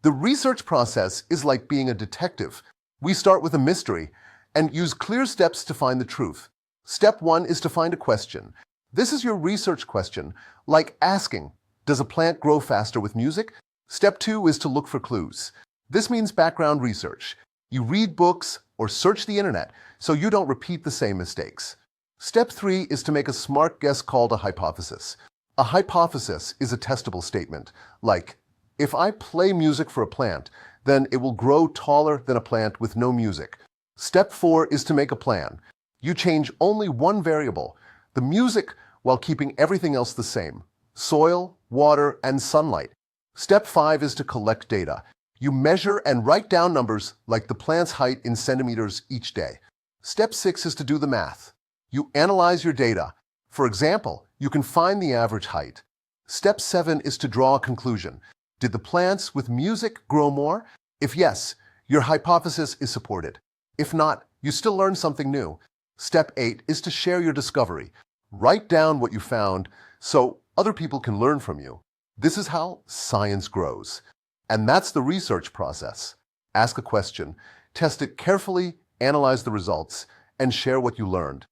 The research process is like being a detective. We start with a mystery and use clear steps to find the truth. Step 1 is to find a question. This is your research question, like asking, does a plant grow faster with music? Step 2 is to look for clues. This means background research. You read books or search the internet so you don't repeat the same mistakes. Step 3 is to make a smart guess called a hypothesis. A hypothesis is a testable statement, like, if I play music for a plant, then it will grow taller than a plant with no music. Step 4 is to make a plan. You change only one variable, the music, while keeping everything else the same: soil, water, and sunlight. Step 5 is to collect data. You measure and write down numbers like the plant's height in centimeters each day. Step 6 is to do the math. You analyze your data. For example, you can find the average height. Step 7 is to draw a conclusion. Did the plants with music grow more? If yes, your hypothesis is supported. If not, you still learn something new. Step 8 is to share your discovery. Write down what you found so other people can learn from you. This is how science grows. And that's the research process. Ask a question, test it carefully, analyze the results, and share what you learned.